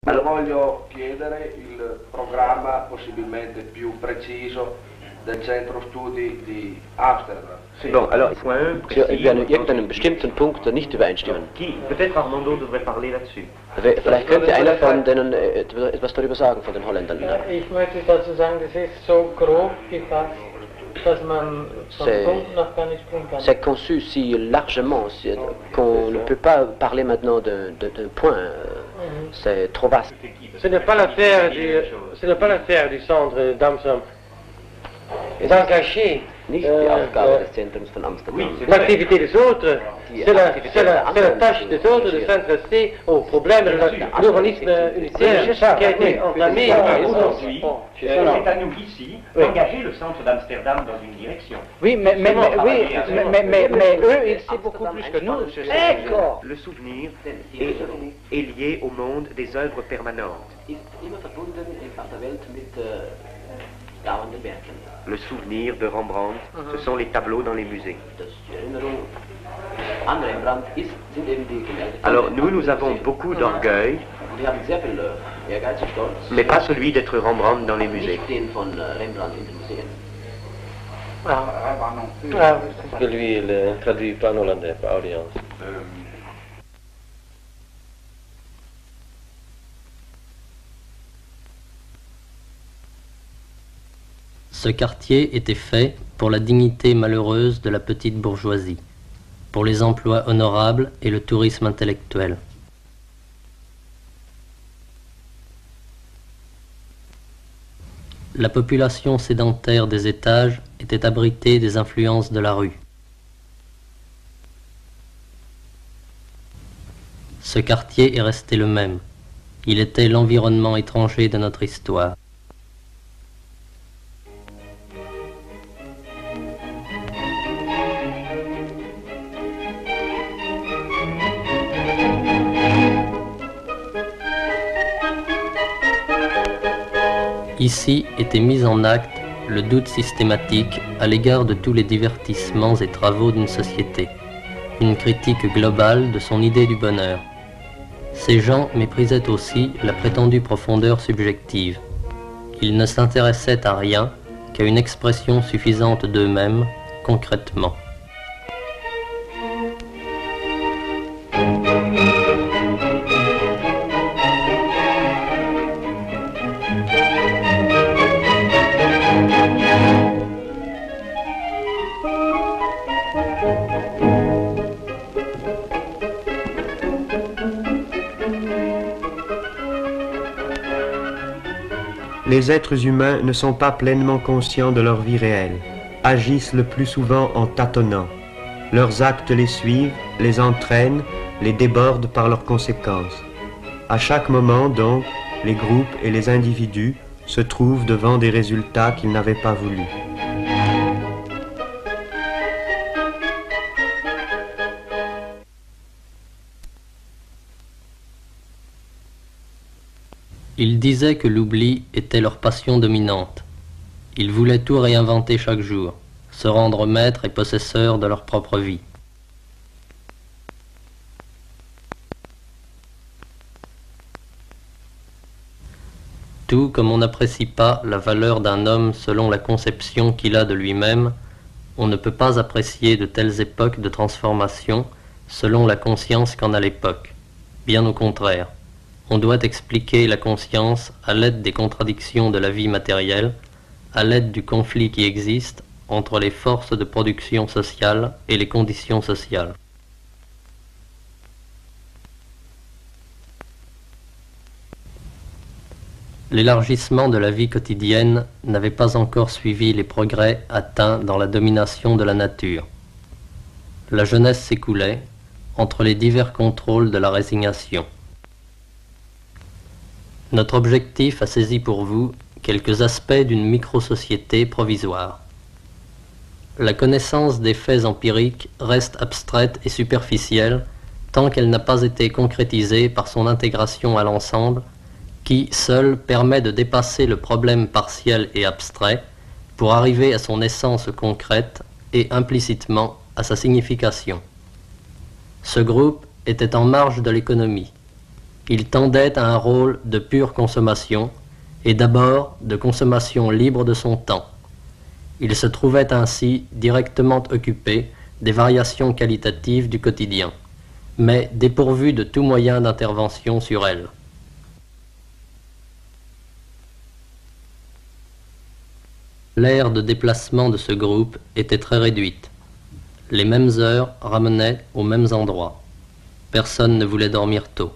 Voglio chiedere il programma possibilmente più preciso del Centro Studi di Amsterdam. Bon, alors, wir an irgendeinem bestimmten Punkt nicht übereinstimmen. Peut-être Armando devrait parler là-dessus. Vielleicht könnte einer von denen etwas darüber sagen, von den Holländern. Ja, ich möchte dazu sagen, das ist so grob gefasst, dass man von Punkt nach gar nicht springen kann. C'est conçu si largement qu'on ne peut pas parler maintenant d'un point. C'est trop vaste. Ce n'est pas l'affaire du centre d'Amsterdam d'engager Nicht die Aufgabe des Zentrums von Amsterdam. l'activité des autres. C'est la tâche des autres de s'intéresser aux problèmes de l'urbanisme unitaire qui a été entamé Aujourd'hui, c'est à nous ici d'engager le centre d'Amsterdam dans une direction. Oui, mais eux, ils savent beaucoup plus que nous. Le souvenir est lié au monde des œuvres permanentes. Le souvenir de Rembrandt, ce sont les tableaux dans les musées. Alors nous avons beaucoup d'orgueil, mais pas celui d'être Rembrandt dans les musées. Que lui, il ne traduit pas en hollandais, pas Alliance. Ce quartier était fait pour la dignité malheureuse de la petite bourgeoisie, pour les emplois honorables et le tourisme intellectuel. La population sédentaire des étages était abritée des influences de la rue. Ce quartier est resté le même. Il était l'environnement étranger de notre histoire. Ici était mis en acte le doute systématique à l'égard de tous les divertissements et travaux d'une société, une critique globale de son idée du bonheur. Ces gens méprisaient aussi la prétendue profondeur subjective. Ils ne s'intéressaient à rien qu'à une expression suffisante d'eux-mêmes, concrètement. Les êtres humains ne sont pas pleinement conscients de leur vie réelle, agissent le plus souvent en tâtonnant. Leurs actes les suivent, les entraînent, les débordent par leurs conséquences. À chaque moment, donc, les groupes et les individus se trouvent devant des résultats qu'ils n'avaient pas voulus. Ils disaient que l'oubli était leur passion dominante. Ils voulaient tout réinventer chaque jour, se rendre maîtres et possesseurs de leur propre vie. Tout comme on n'apprécie pas la valeur d'un homme selon la conception qu'il a de lui-même, on ne peut pas apprécier de telles époques de transformation selon la conscience qu'en a l'époque. Bien au contraire. On doit expliquer la conscience à l'aide des contradictions de la vie matérielle, à l'aide du conflit qui existe entre les forces de production sociale et les conditions sociales. L'élargissement de la vie quotidienne n'avait pas encore suivi les progrès atteints dans la domination de la nature. La jeunesse s'écoulait entre les divers contrôles de la résignation. Notre objectif a saisi pour vous quelques aspects d'une micro-société provisoire. La connaissance des faits empiriques reste abstraite et superficielle tant qu'elle n'a pas été concrétisée par son intégration à l'ensemble qui, seul, permet de dépasser le problème partiel et abstrait pour arriver à son essence concrète et implicitement à sa signification. Ce groupe était en marge de l'économie. Il tendait à un rôle de pure consommation, et d'abord de consommation libre de son temps. Il se trouvait ainsi directement occupé des variations qualitatives du quotidien, mais dépourvu de tout moyen d'intervention sur elles. L'aire de déplacement de ce groupe était très réduite. Les mêmes heures ramenaient aux mêmes endroits. Personne ne voulait dormir tôt.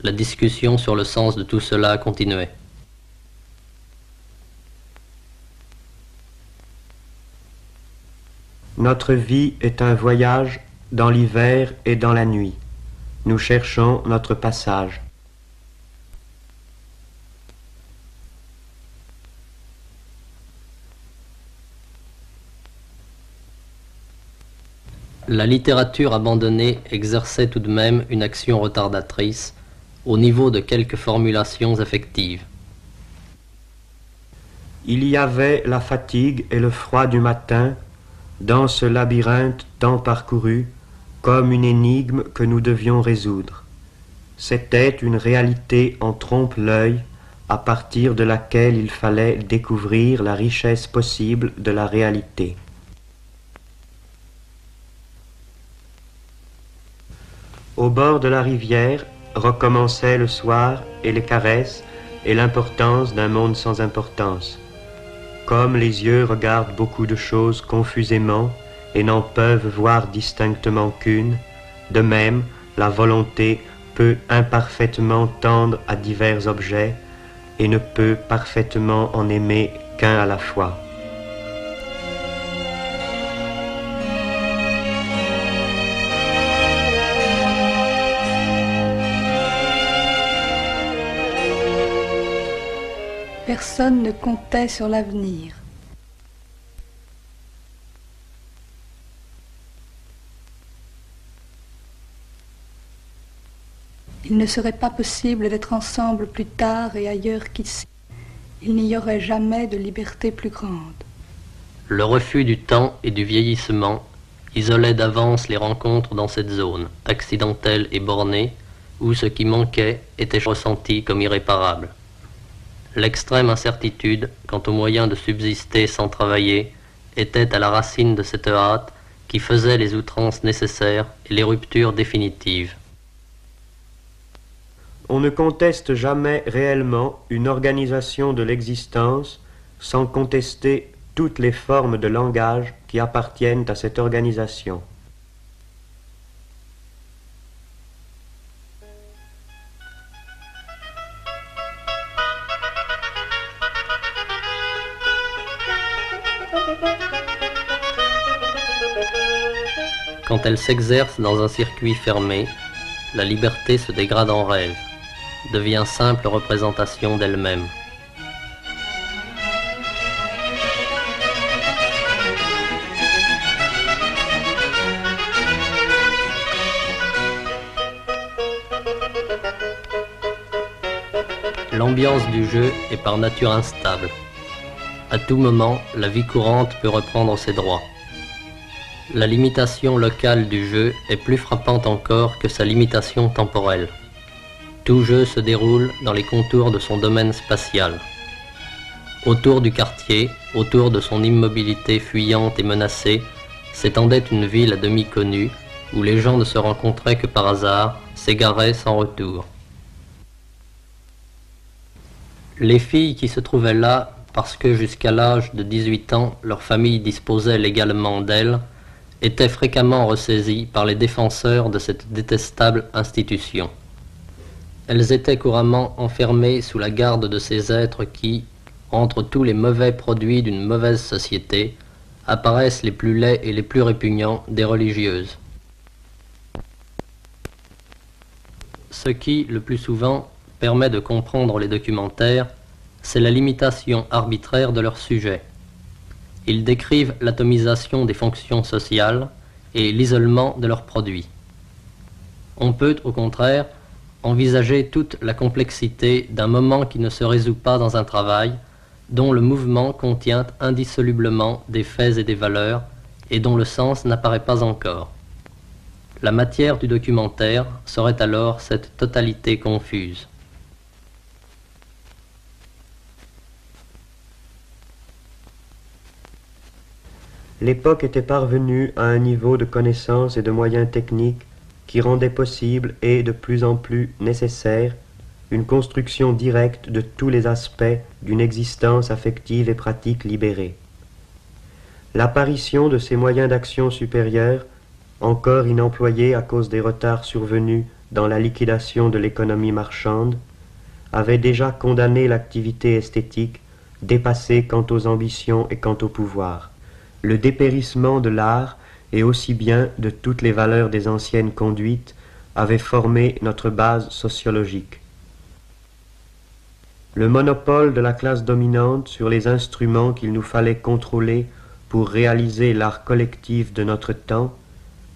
La discussion sur le sens de tout cela continuait. Notre vie est un voyage dans l'hiver et dans la nuit. Nous cherchons notre passage. La littérature abandonnée exerçait tout de même une action retardatrice au niveau de quelques formulations affectives. Il y avait la fatigue et le froid du matin dans ce labyrinthe tant parcouru, comme une énigme que nous devions résoudre. C'était une réalité en trompe-l'œil, à partir de laquelle il fallait découvrir la richesse possible de la réalité. Au bord de la rivière recommençaient le soir et les caresses et l'importance d'un monde sans importance. Comme les yeux regardent beaucoup de choses confusément et n'en peuvent voir distinctement qu'une, de même la volonté peut imparfaitement tendre à divers objets et ne peut parfaitement en aimer qu'un à la fois. Personne ne comptait sur l'avenir. Il ne serait pas possible d'être ensemble plus tard et ailleurs qu'ici. Il n'y aurait jamais de liberté plus grande. Le refus du temps et du vieillissement isolait d'avance les rencontres dans cette zone, accidentelle et bornée, où ce qui manquait était ressenti comme irréparable. L'extrême incertitude quant aux moyens de subsister sans travailler était à la racine de cette hâte qui faisait les outrances nécessaires et les ruptures définitives. On ne conteste jamais réellement une organisation de l'existence sans contester toutes les formes de langage qui appartiennent à cette organisation. Quand elle s'exerce dans un circuit fermé, la liberté se dégrade en rêve, devient simple représentation d'elle-même. L'ambiance du jeu est par nature instable. À tout moment, la vie courante peut reprendre ses droits. La limitation locale du jeu est plus frappante encore que sa limitation temporelle. Tout jeu se déroule dans les contours de son domaine spatial. Autour du quartier, autour de son immobilité fuyante et menacée, s'étendait une ville à demi connue, où les gens ne se rencontraient que par hasard, s'égaraient sans retour. Les filles qui se trouvaient là, parce que jusqu'à l'âge de 18 ans, leur famille disposait légalement d'elles, étaient fréquemment ressaisies par les défenseurs de cette détestable institution. Elles étaient couramment enfermées sous la garde de ces êtres qui, entre tous les mauvais produits d'une mauvaise société, apparaissent les plus laids et les plus répugnants des religieuses. Ce qui, le plus souvent, permet de comprendre les documentaires, c'est la limitation arbitraire de leur sujet. Ils décrivent l'atomisation des fonctions sociales et l'isolement de leurs produits. On peut, au contraire, envisager toute la complexité d'un moment qui ne se résout pas dans un travail, dont le mouvement contient indissolublement des faits et des valeurs, et dont le sens n'apparaît pas encore. La matière du documentaire serait alors cette totalité confuse. L'époque était parvenue à un niveau de connaissances et de moyens techniques qui rendait possible et de plus en plus nécessaire une construction directe de tous les aspects d'une existence affective et pratique libérée. L'apparition de ces moyens d'action supérieurs, encore inemployés à cause des retards survenus dans la liquidation de l'économie marchande, avait déjà condamné l'activité esthétique, dépassée quant aux ambitions et quant au pouvoir. Le dépérissement de l'art, et aussi bien de toutes les valeurs des anciennes conduites, avait formé notre base sociologique. Le monopole de la classe dominante sur les instruments qu'il nous fallait contrôler pour réaliser l'art collectif de notre temps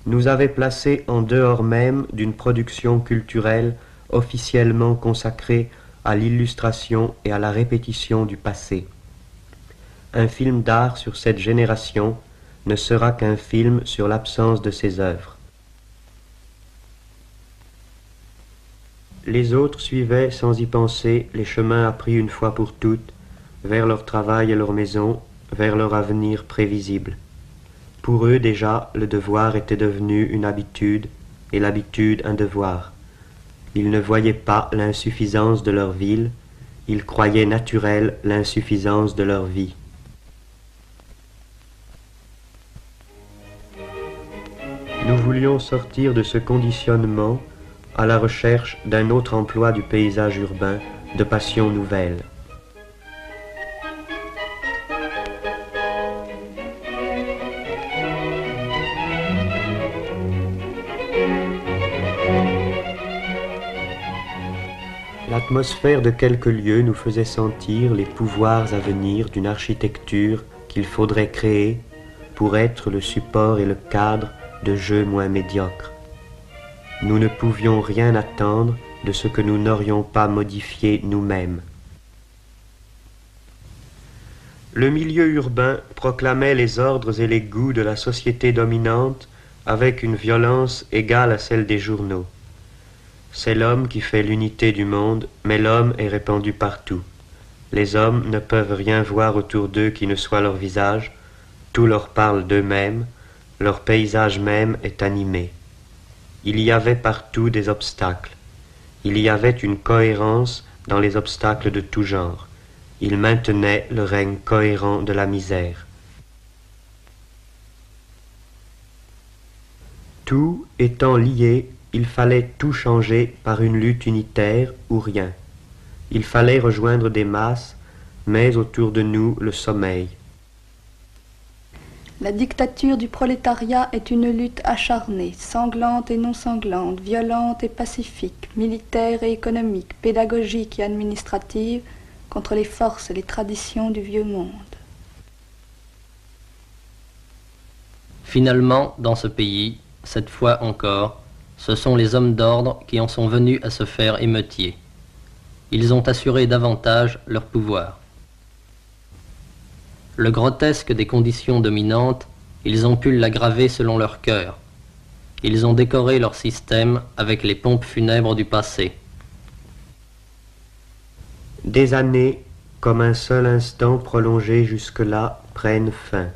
nous avait placés en dehors même d'une production culturelle officiellement consacrée à l'illustration et à la répétition du passé. Un film d'art sur cette génération ne sera qu'un film sur l'absence de ses œuvres. Les autres suivaient sans y penser les chemins appris une fois pour toutes vers leur travail et leur maison, vers leur avenir prévisible. Pour eux déjà, le devoir était devenu une habitude et l'habitude un devoir. Ils ne voyaient pas l'insuffisance de leur ville, ils croyaient naturelle l'insuffisance de leur vie. Nous voulions sortir de ce conditionnement à la recherche d'un autre emploi du paysage urbain, de passions nouvelles. L'atmosphère de quelques lieux nous faisait sentir les pouvoirs à venir d'une architecture qu'il faudrait créer pour être le support et le cadre de jeux moins médiocres. Nous ne pouvions rien attendre de ce que nous n'aurions pas modifié nous-mêmes. Le milieu urbain proclamait les ordres et les goûts de la société dominante avec une violence égale à celle des journaux. C'est l'homme qui fait l'unité du monde, mais l'homme est répandu partout. Les hommes ne peuvent rien voir autour d'eux qui ne soit leur visage, tout leur parle d'eux-mêmes, leur paysage même est animé. Il y avait partout des obstacles. Il y avait une cohérence dans les obstacles de tout genre. Ils maintenaient le règne cohérent de la misère. Tout étant lié, il fallait tout changer par une lutte unitaire ou rien. Il fallait rejoindre des masses, mais autour de nous le sommeil. La dictature du prolétariat est une lutte acharnée, sanglante et non sanglante, violente et pacifique, militaire et économique, pédagogique et administrative, contre les forces et les traditions du vieux monde. Finalement, dans ce pays, cette fois encore, ce sont les hommes d'ordre qui en sont venus à se faire émeutiers. Ils ont assuré davantage leur pouvoir. Le grotesque des conditions dominantes, ils ont pu l'aggraver selon leur cœur. Ils ont décoré leur système avec les pompes funèbres du passé. Des années, comme un seul instant prolongé jusque-là, prennent fin.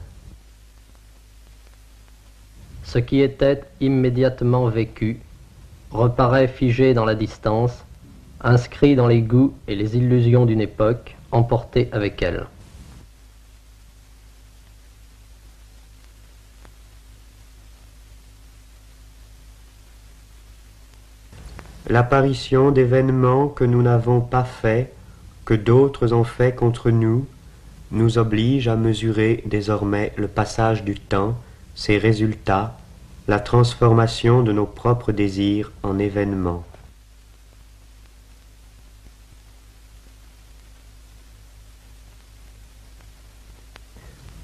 Ce qui était immédiatement vécu reparaît figé dans la distance, inscrit dans les goûts et les illusions d'une époque, emporté avec elle. L'apparition d'événements que nous n'avons pas faits, que d'autres ont fait contre nous, nous oblige à mesurer désormais le passage du temps, ses résultats, la transformation de nos propres désirs en événements.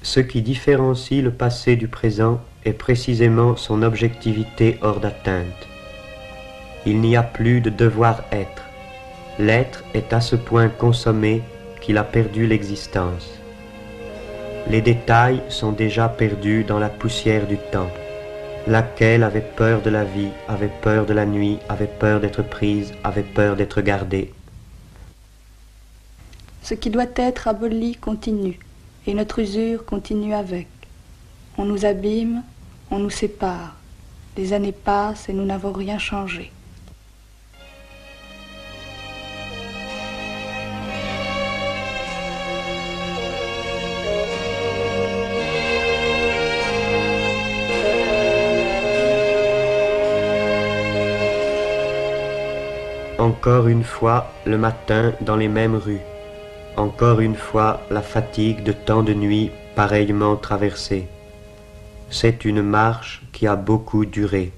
Ce qui différencie le passé du présent est précisément son objectivité hors d'atteinte. Il n'y a plus de devoir-être. L'être est à ce point consommé qu'il a perdu l'existence. Les détails sont déjà perdus dans la poussière du temps. laquelle avait peur de la vie, avait peur de la nuit, avait peur d'être prise, avait peur d'être gardée. Ce qui doit être aboli continue, et notre usure continue avec. On nous abîme, on nous sépare. Les années passent et nous n'avons rien changé. Encore une fois, le matin, dans les mêmes rues. Encore une fois, la fatigue de tant de nuits pareillement traversées. C'est une marche qui a beaucoup duré.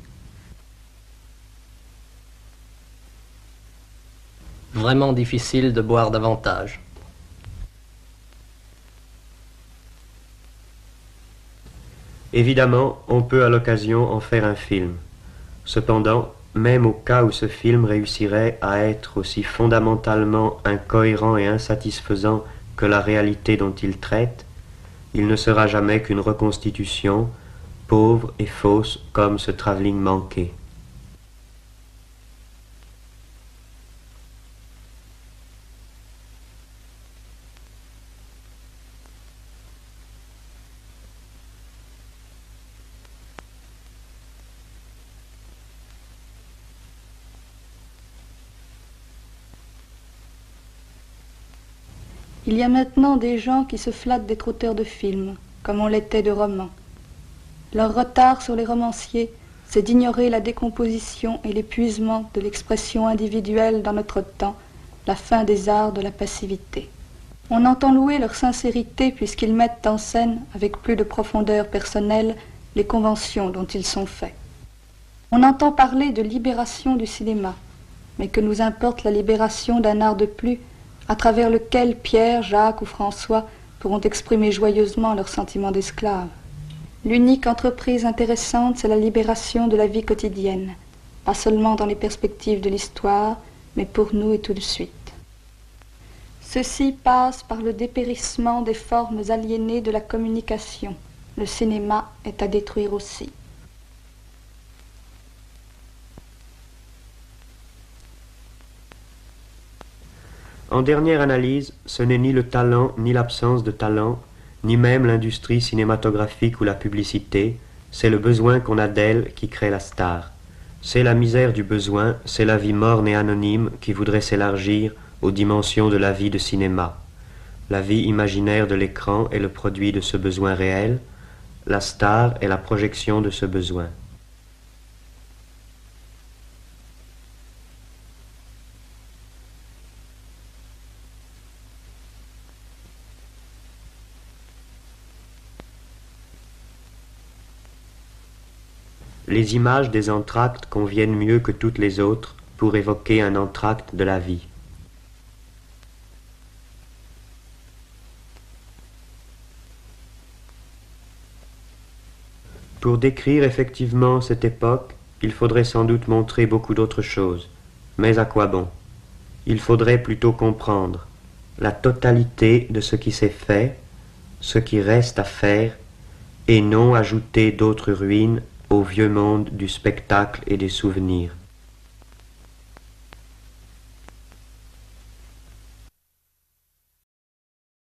Vraiment difficile de boire davantage. Évidemment, on peut à l'occasion en faire un film. Cependant, même au cas où ce film réussirait à être aussi fondamentalement incohérent et insatisfaisant que la réalité dont il traite, il ne sera jamais qu'une reconstitution, pauvre et fausse comme ce travelling manqué. Il y a maintenant des gens qui se flattent d'être auteurs de films, comme on l'était de romans. Leur retard sur les romanciers, c'est d'ignorer la décomposition et l'épuisement de l'expression individuelle dans notre temps, la fin des arts de la passivité. On entend louer leur sincérité puisqu'ils mettent en scène, avec plus de profondeur personnelle, les conventions dont ils sont faits. On entend parler de libération du cinéma, mais que nous importe la libération d'un art de plus, à travers lequel Pierre, Jacques ou François pourront exprimer joyeusement leurs sentiments d'esclaves. L'unique entreprise intéressante, c'est la libération de la vie quotidienne, pas seulement dans les perspectives de l'histoire, mais pour nous et tout de suite. Ceci passe par le dépérissement des formes aliénées de la communication. Le cinéma est à détruire aussi. En dernière analyse, ce n'est ni le talent ni l'absence de talent, ni même l'industrie cinématographique ou la publicité, c'est le besoin qu'on a d'elle qui crée la star. C'est la misère du besoin, c'est la vie morne et anonyme qui voudrait s'élargir aux dimensions de la vie de cinéma. La vie imaginaire de l'écran est le produit de ce besoin réel, la star est la projection de ce besoin. Les images des entr'actes conviennent mieux que toutes les autres pour évoquer un entr'acte de la vie. Pour décrire effectivement cette époque, il faudrait sans doute montrer beaucoup d'autres choses. Mais à quoi bon? Il faudrait plutôt comprendre la totalité de ce qui s'est fait, ce qui reste à faire, et non ajouter d'autres ruines au vieux monde du spectacle et des souvenirs.